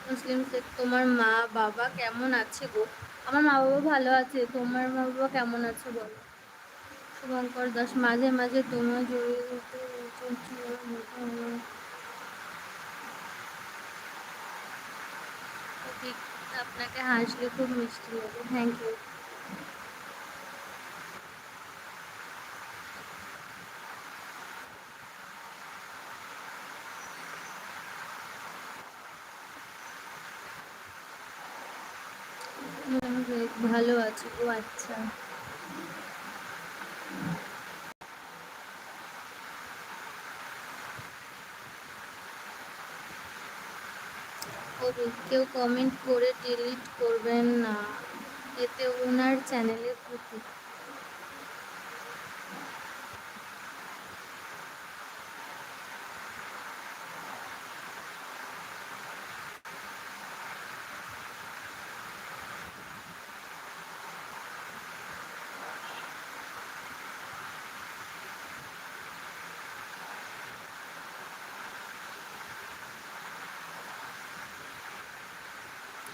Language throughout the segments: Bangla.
মুসলিম শেখ, তোমার মা বাবা কেমন আছে গো? আমার মা বাবা ভালো আছে, তোমার মা বাবা কেমন আছে বলো? শুভঙ্কর দাস, মাঝে মাঝে তোমার জড়িয়ে ধরতে চলছিল, ঠিক। আপনাকে হাসলে খুব মিষ্টি লাগে, থ্যাংক ইউ। ভালো আছি, ও আচ্ছা। কেউ কমেন্ট করে ডিলিট করবেন না, এতে ওনার চ্যানেলের ক্ষতি।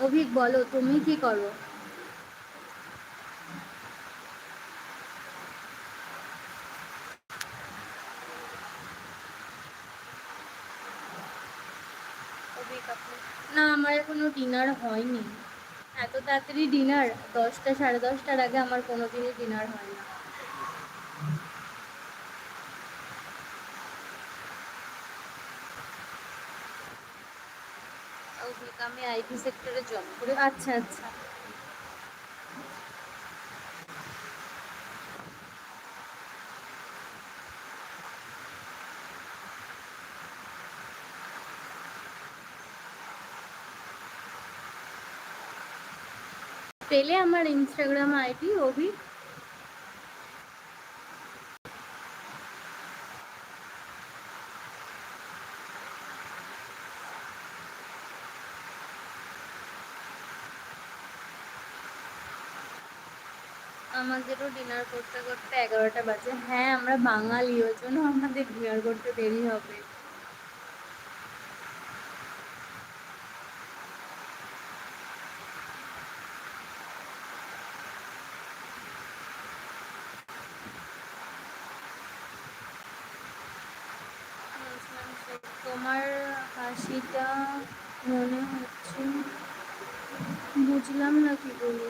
অভিক বলো, তুমি কি করো? অভিক আপনি? না, আমার এখনো ডিনার হয়নি। এত তাড়াতাড়ি ডিনার? 10টা, 10:30টার আগে আমার কোনোদিনই ডিনার হয় না। অভিক, আমি আইটি সেক্টরে জব করি। আচ্ছা আচ্ছা। পেলে আমার ইনস্টাগ্রাম আইডি অভিক। আমাদেরও ডিনার করতে করতে 11টা বাজে। হ্যাঁ, আমরা বাঙালি, ওই জন্য আমাদের ডিনার করতে দেরি হবে। তোমার হাসিটা মনে হচ্ছে, বুঝলাম না কি বলি।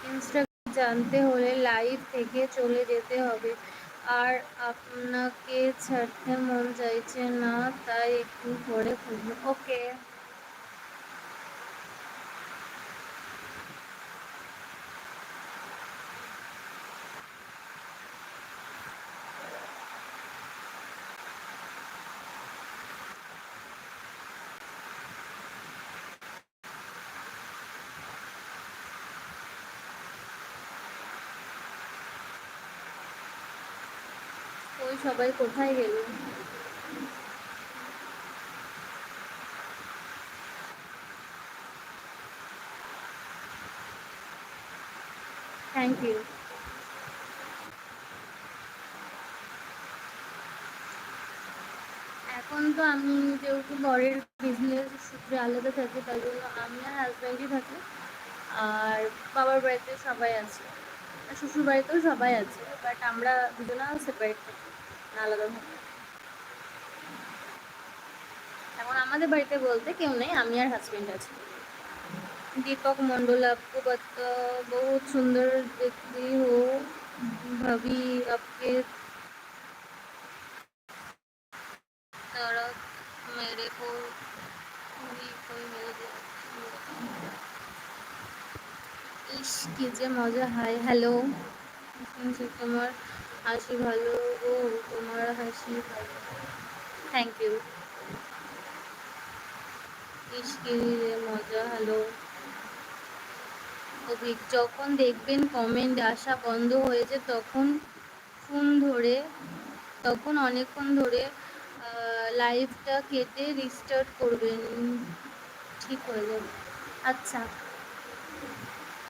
ইনস্টাগ্রাম জানতে হলে লাইভ থেকে চলে যেতে হবে, আর আপনাকে ছাড়তে মন চাইছে না, তাই একটু পরে খুলবো। ওকে। ওই সবাই কোথায় গেল? Thank you. এখন তো আমি যেহেতু বরের বিজনেস সূত্রে আলাদা থাকি, তাই জন্য আমি আর হাজব্যান্ডই থাকি। আর বাবার বাড়িতে সবাই আছে, আর শ্বশুর বাড়িতেও সবাই আছে, বাট আমরা দুজনা সেপারেট থাকি, আলাদা থাকি। এখন আমাদের বাড়িতে বলতে কেউ নেই, আমি আর হাজব্যান্ড আছি। दीपक मंडल, आपको बता बहुत सुंदर दिखती हो भाभी, आपके तरह मेरे को भी कोई मिल गया। ইস কি যে মজা। Hi hello. তোমার হাসি ভালো ও, তোমার হাসি ভালো, থ্যাংক ইউ। ইস কি যে মজা। হ্যালো অভিক, যখন দেখবেন কমেন্ট আসা বন্ধ হয়েছে তখন ফোন ধরে, তখন অনেকক্ষণ ধরে লাইভটা কেটে রিস্টার্ট করবেন, ঠিক হয়ে যাবে। আচ্ছা।